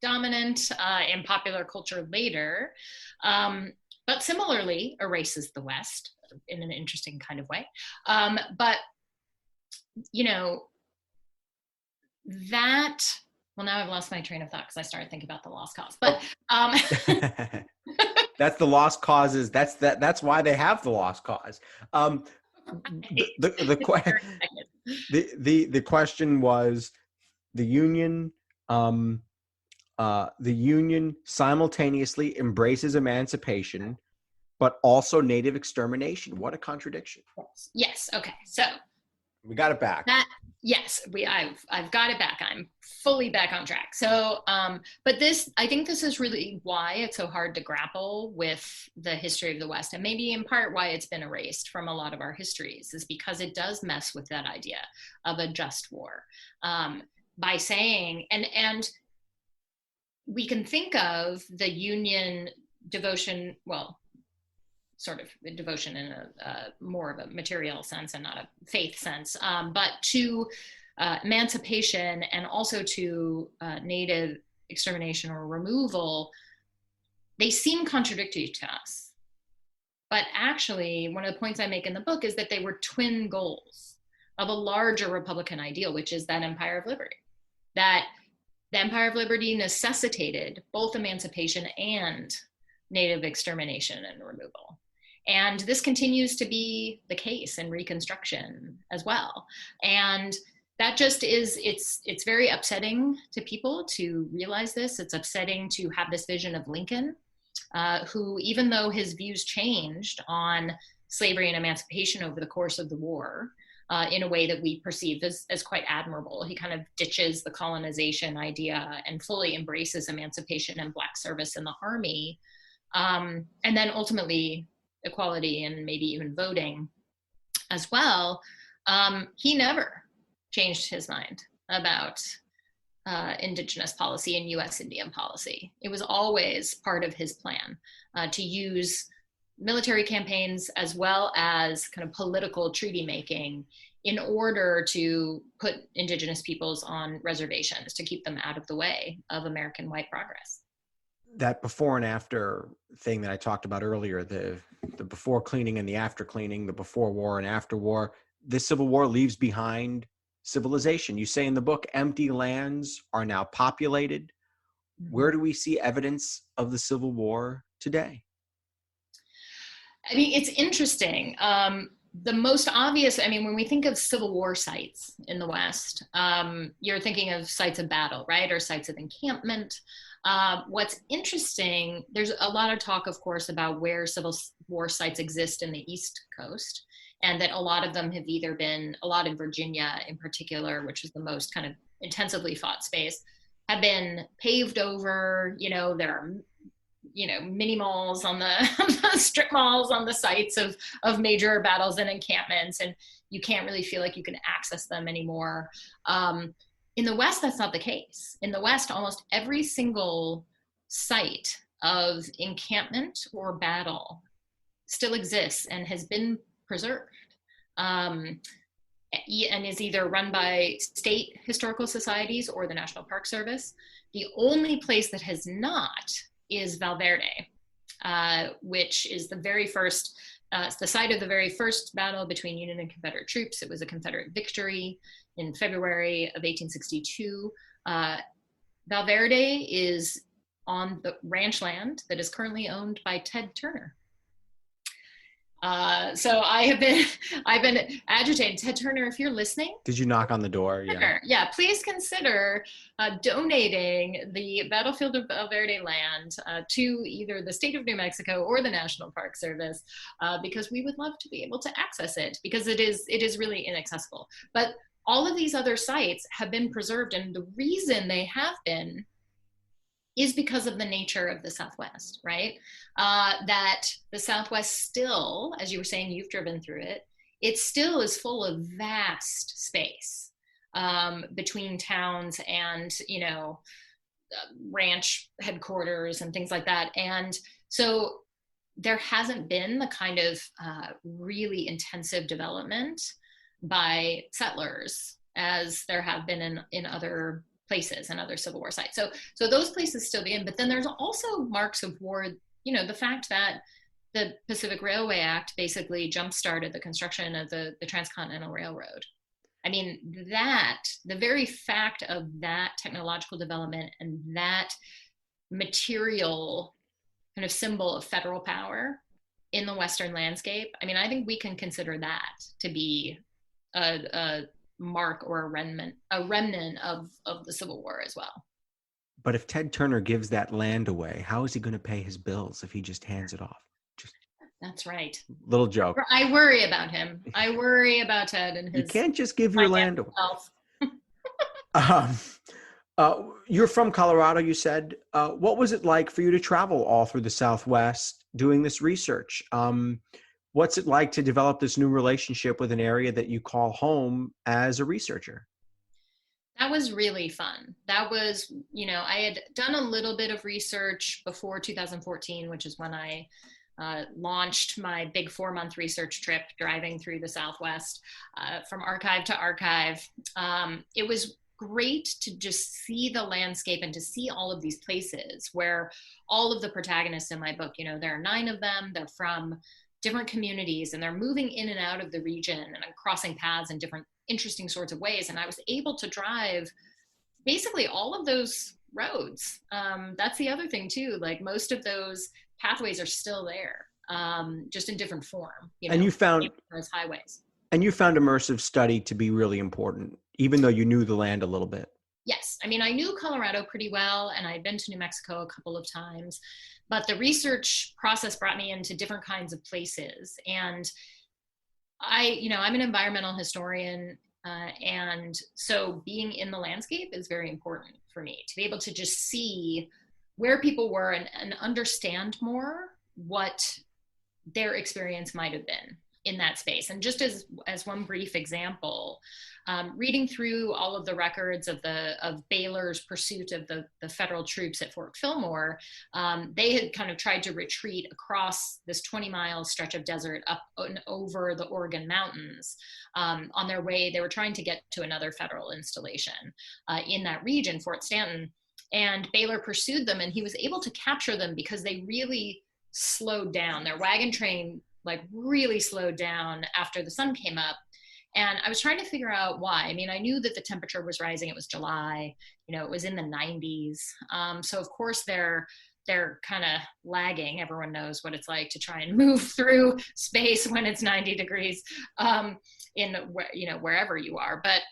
Speaker 2: dominant in popular culture later, but similarly erases the West in an interesting kind of way. But, now I've lost my train of thought because I started thinking about the lost cause. But
Speaker 1: that's the lost causes. That's why they have the lost cause. The question was the Union. The Union simultaneously embraces emancipation, but also native extermination. What a contradiction.
Speaker 2: Yes. Okay. So
Speaker 1: we got it back.
Speaker 2: I've got it back. I'm fully back on track. So, but I think this is really why it's so hard to grapple with the history of the West, and maybe in part why it's been erased from a lot of our histories, is because it does mess with that idea of a just war, by saying, and we can think of the Union devotion, sort of devotion in a more of a material sense and not a faith sense, but to emancipation and also to native extermination or removal, they seem contradictory to us. But actually, one of the points I make in the book is that they were twin goals of a larger Republican ideal, which is that Empire of Liberty. That the Empire of Liberty necessitated both emancipation and native extermination and removal. And this continues to be the case in Reconstruction as well. And that just it's very upsetting to people to realize this. It's upsetting to have this vision of Lincoln, who, even though his views changed on slavery and emancipation over the course of the war, in a way that we perceive as quite admirable. He kind of ditches the colonization idea and fully embraces emancipation and Black service in the Army. And then ultimately equality and maybe even voting as well. He never changed his mind about indigenous policy and US Indian policy. It was always part of his plan to use military campaigns as well as kind of political treaty making in order to put indigenous peoples on reservations, to keep them out of the way of American white progress.
Speaker 1: That before and after thing that I talked about earlier, the before cleaning and the after cleaning, the before war and after war, this Civil War leaves behind civilization. You say in the book, empty lands are now populated. Where do we see evidence of the Civil War today?
Speaker 2: I mean, it's interesting. The most obvious, I mean, when we think of Civil War sites in the West, you're thinking of sites of battle, right? Or sites of encampment. What's interesting, there's a lot of talk, of course, about where Civil War sites exist in the East Coast, and that a lot of them have either been, a lot in Virginia in particular, which is the most kind of intensively fought space, have been paved over. There are mini malls on the strip malls on the sites of major battles and encampments, and you can't really feel like you can access them anymore. In the West, that's not the case. In the West, almost every single site of encampment or battle still exists and has been preserved, and is either run by state historical societies or the National Park Service. The only place that has not is Valverde, which is the very first, it's the site of the very first battle between Union and Confederate troops. It was a Confederate victory in February of 1862. Valverde is on the ranch land that is currently owned by Ted Turner. So I've been agitated. Ted Turner, if you're listening.
Speaker 1: Did you knock on the door?
Speaker 2: Yeah, please consider donating the battlefield of Valverde land to either the state of New Mexico or the National Park Service, because we would love to be able to access it, because it is really inaccessible. But all of these other sites have been preserved, and the reason they have been is because of the nature of the Southwest, right? That the Southwest still, as you were saying, you've driven through it, it still is full of vast space between towns and, ranch headquarters and things like that. And so there hasn't been the kind of really intensive development by settlers as there have been in other places and other Civil War sites. So those places still begin, but then there's also marks of war, the fact that the Pacific Railway Act basically jump-started the construction of the Transcontinental Railroad. I mean, the very fact of that technological development and that material kind of symbol of federal power in the Western landscape, I mean, I think we can consider that to be a mark or a remnant of the Civil War as well.
Speaker 1: But if Ted Turner gives that land away, how is he going to pay his bills if he just hands it off?
Speaker 2: That's right.
Speaker 1: Little joke.
Speaker 2: I worry about him. I worry about Ted and his.
Speaker 1: You can't just give your land away. You're from Colorado, you said. What was it like for you to travel all through the Southwest doing this research? What's it like to develop this new relationship with an area that you call home as a researcher?
Speaker 2: That was really fun. That was, I had done a little bit of research before 2014, which is when I launched my big 4-month research trip driving through the Southwest from archive to archive. It was great to just see the landscape and to see all of these places where all of the protagonists in my book, there are 9 of them, they're from different communities, and they're moving in and out of the region and crossing paths in different interesting sorts of ways. And I was able to drive basically all of those roads. That's the other thing too, like most of those pathways are still there, just in different form,
Speaker 1: and you found
Speaker 2: as highways.
Speaker 1: And you found immersive study to be really important, even though you knew the land a little bit.
Speaker 2: Yes. I mean, I knew Colorado pretty well, and I'd been to New Mexico a couple of times, but the research process brought me into different kinds of places. And I'm an environmental historian, and so being in the landscape is very important for me, to be able to just see where people were and understand more what their experience might have been in that space. And just as one brief example, reading through all of the records of Baylor's pursuit of the federal troops at Fort Fillmore, they had kind of tried to retreat across this 20-mile stretch of desert up and over the Oregon mountains. On their way, they were trying to get to another federal installation in that region, Fort Stanton. And Baylor pursued them, and he was able to capture them because they really slowed down. Their wagon train really slowed down after the sun came up. And I was trying to figure out why. I mean, I knew that the temperature was rising. It was July, it was in the 90s. So of course they're kind of lagging. Everyone knows what it's like to try and move through space when it's 90 degrees wherever you are. But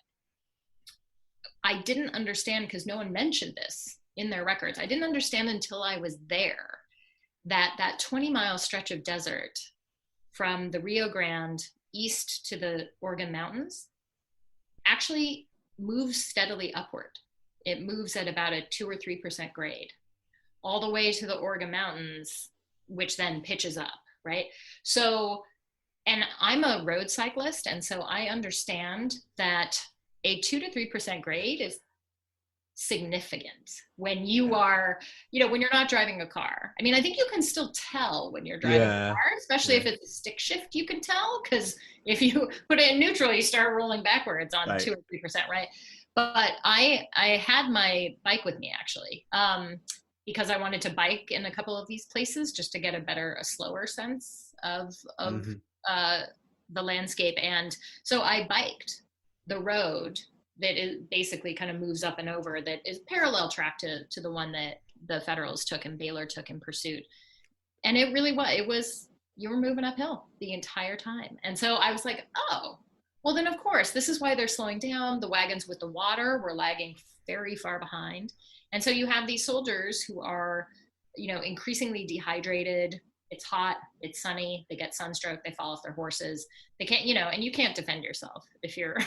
Speaker 2: I didn't understand, because no one mentioned this in their records. I didn't understand until I was there that 20-mile stretch of desert from the Rio Grande east to the Organ Mountains actually moves steadily upward. It moves at about a 2 or 3% grade, all the way to the Organ Mountains, which then pitches up, right? So, and I'm a road cyclist, and so I understand that a 2 to 3% grade is significant when you are, when you're not driving a car. I mean, I think you can still tell when you're driving a car, especially if it's a stick shift, you can tell, because if you put it in neutral, you start rolling backwards on 2 or 3%, right? But I had my bike with me, actually, because I wanted to bike in a couple of these places just to get a slower sense of the landscape. And so I biked the road that is basically kind of moves up and over, that is parallel track to the one that the Federals took and Baylor took in pursuit. And it really was, you were moving uphill the entire time. And so I was like, oh, well then of course, this is why they're slowing down. The wagons with the water were lagging very far behind. And so you have these soldiers who are, increasingly dehydrated. It's hot, it's sunny, they get sunstroke, they fall off their horses. They can't, and you can't defend yourself if you're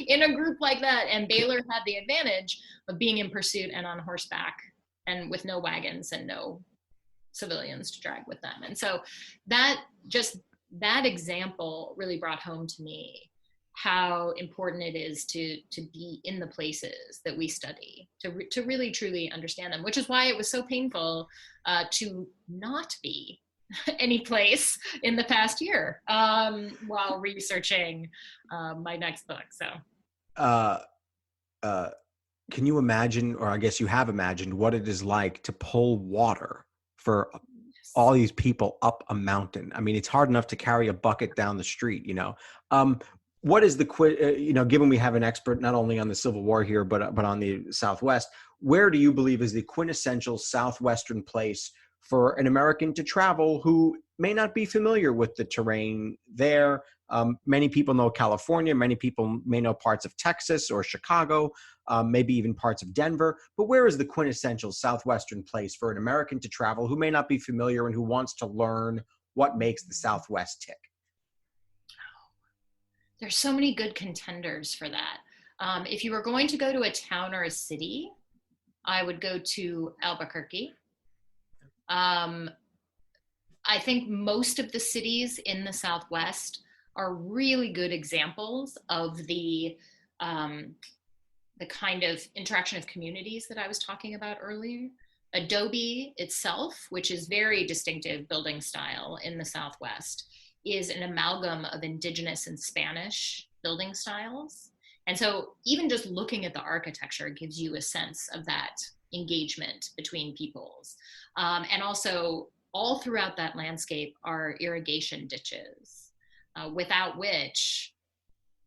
Speaker 2: in a group like that. And Baylor had the advantage of being in pursuit and on horseback and with no wagons and no civilians to drag with them. And so that example really brought home to me how important it is to be in the places that we study, to really truly understand them, which is why it was so painful to not be any place in the past year while researching my next book. So
Speaker 1: can you imagine, or I guess you have imagined, what it is like to pull water for all these people up a mountain? I mean, it's hard enough to carry a bucket down the street, What is the given we have an expert not only on the Civil War here, but on the Southwest, where do you believe is the quintessential Southwestern place for an American to travel who may not be familiar with the terrain there? Many people know California. Many people may know parts of Texas or Chicago, maybe even parts of Denver. But where is the quintessential Southwestern place for an American to travel who may not be familiar and who wants to learn what makes the Southwest tick?
Speaker 2: There's so many good contenders for that. If you were going to go to a town or a city, I would go to Albuquerque. I think most of the cities in the Southwest are really good examples of the kind of interaction of communities that I was talking about earlier. Adobe itself, which is very distinctive building style in the Southwest, is an amalgam of indigenous and Spanish building styles. And so even just looking at the architecture gives you a sense of that engagement between peoples. And also all throughout that landscape are irrigation ditches, without which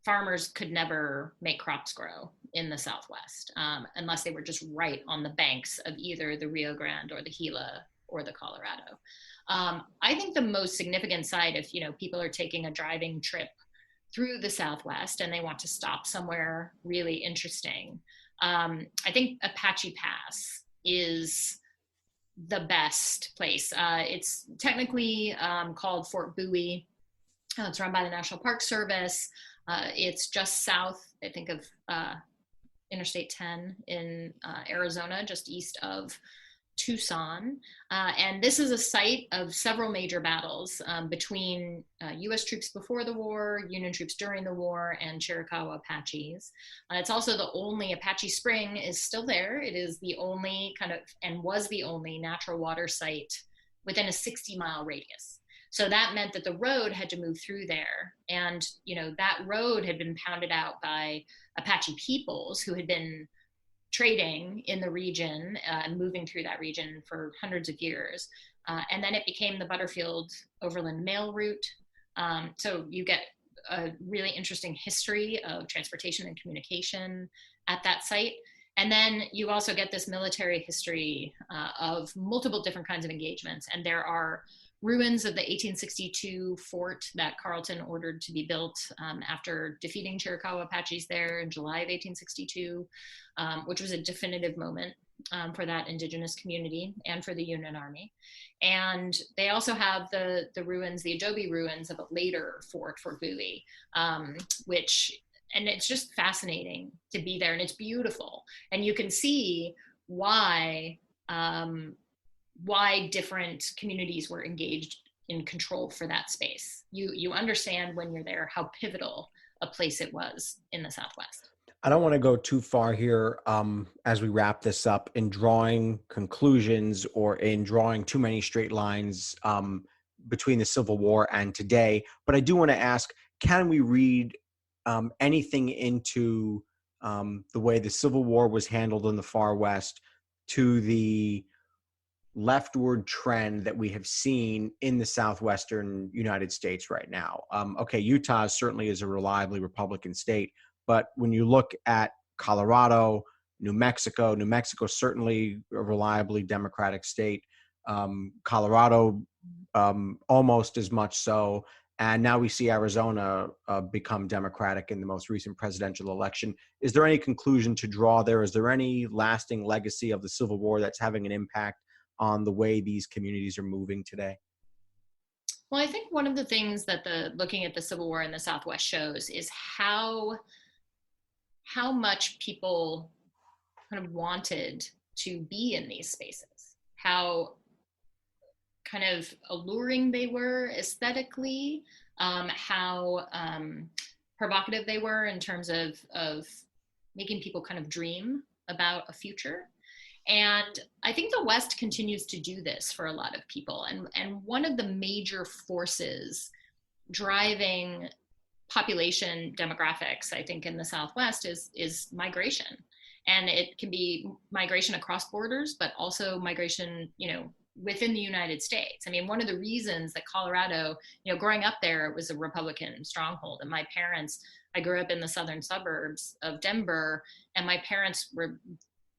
Speaker 2: farmers could never make crops grow in the Southwest, unless they were just right on the banks of either the Rio Grande or the Gila or the Colorado. I think the most significant site, if people are taking a driving trip through the Southwest and they want to stop somewhere really interesting, I think Apache Pass is the best place. It's technically called Fort Bowie. It's run by the National Park Service. It's just south, I think, of Interstate 10 in Arizona, just east of Tucson. And this is a site of several major battles between US troops before the war, Union troops during the war, and Chiricahua Apaches. It's also the only, Apache Spring is still there. It is the only was the only natural water site within a 60-mile radius. So that meant that the road had to move through there. And, that road had been pounded out by Apache peoples who had been trading in the region and moving through that region for hundreds of years. And then it became the Butterfield Overland Mail Route. So you get a really interesting history of transportation and communication at that site. And then you also get this military history of multiple different kinds of engagements. And there are ruins of the 1862 fort that Carleton ordered to be built after defeating Chiricahua Apaches there in July of 1862, which was a definitive moment for that indigenous community and for the Union Army. And they also have the ruins, the adobe ruins of a later fort, Fort Bowie, and it's just fascinating to be there, and it's beautiful. And you can see why different communities were engaged in control for that space. You understand when you're there how pivotal a place it was in the Southwest.
Speaker 1: I don't want to go too far here as we wrap this up in drawing conclusions or in drawing too many straight lines between the Civil War and today. But I do want to ask, can we read anything into the way the Civil War was handled in the Far West to the leftward trend that we have seen in the southwestern United States right now? Okay, Utah certainly is a reliably Republican state, but when you look at Colorado, New Mexico certainly a reliably Democratic state. Colorado almost as much so. And now we see Arizona become Democratic in the most recent presidential election. Is there any conclusion to draw there? Is there any lasting legacy of the Civil War that's having an impact on the way these communities are moving today?
Speaker 2: Well, I think one of the things that looking at the Civil War in the Southwest shows is how much people kind of wanted to be in these spaces, how kind of alluring they were aesthetically, how provocative they were in terms of making people kind of dream about a future. And I think the West continues to do this for a lot of people. And one of the major forces driving population demographics, I think, in the Southwest is migration. And it can be migration across borders, but also migration, within the United States. I mean, one of the reasons that Colorado, growing up there, it was a Republican stronghold. And my parents, I grew up in the southern suburbs of Denver, and my parents were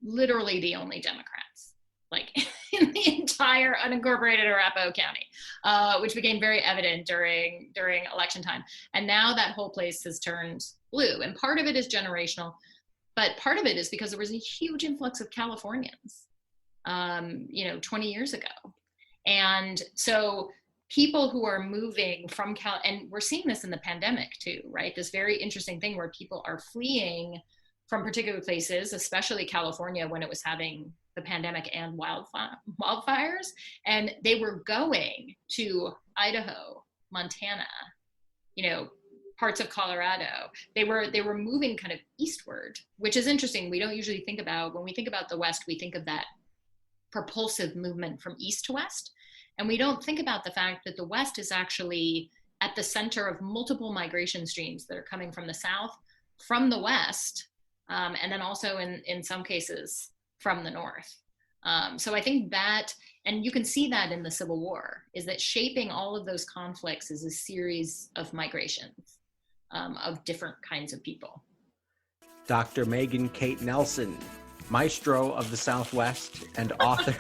Speaker 2: literally the only Democrats, like in the entire unincorporated Arapahoe County, which became very evident during election time. And now that whole place has turned blue. And part of it is generational, but part of it is because there was a huge influx of Californians 20 years ago. And so people who are moving from and we're seeing this in the pandemic too, right? This very interesting thing where people are fleeing from particular places, especially California when it was having the pandemic and wildfires, and they were going to Idaho, Montana, parts of Colorado. They were moving kind of eastward, which is interesting. We don't usually think about, when we think about the West, we think of that propulsive movement from east to west. And we don't think about the fact that the West is actually at the center of multiple migration streams that are coming from the South, from the West, and then also in some cases from the North. So I think that, and you can see that in the Civil War, is that shaping all of those conflicts is a series of migrations of different kinds of people.
Speaker 1: Dr. Megan Kate Nelson, maestro of the Southwest and author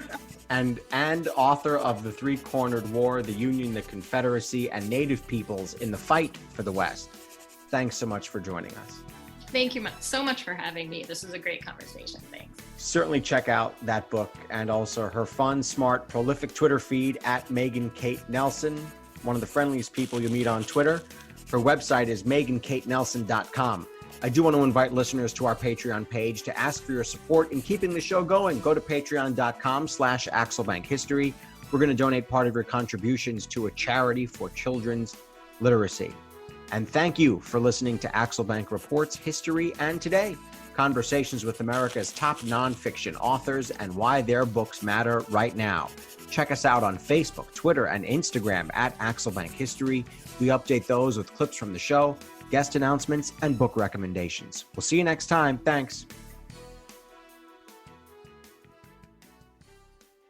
Speaker 1: and author of The Three-Cornered War, the Union, the Confederacy, and Native Peoples in the Fight for the West. Thanks so much for joining us.
Speaker 2: Thank you so much for having me. This was a great conversation. Thanks.
Speaker 1: Certainly check out that book and also her fun, smart, prolific Twitter feed at Megan Kate Nelson, one of the friendliest people you'll meet on Twitter. Her website is megankatenelson.com. I do want to invite listeners to our Patreon page to ask for your support in keeping the show going. Go to patreon.com/AxelBankHistory. We're going to donate part of your contributions to a charity for children's literacy. And thank you for listening to Axel Bank Reports History and Today, conversations with America's top nonfiction authors and why their books matter right now. Check us out on Facebook, Twitter, and Instagram at Axel Bank History. We update those with clips from the show, guest announcements, and book recommendations. We'll see you next time. Thanks.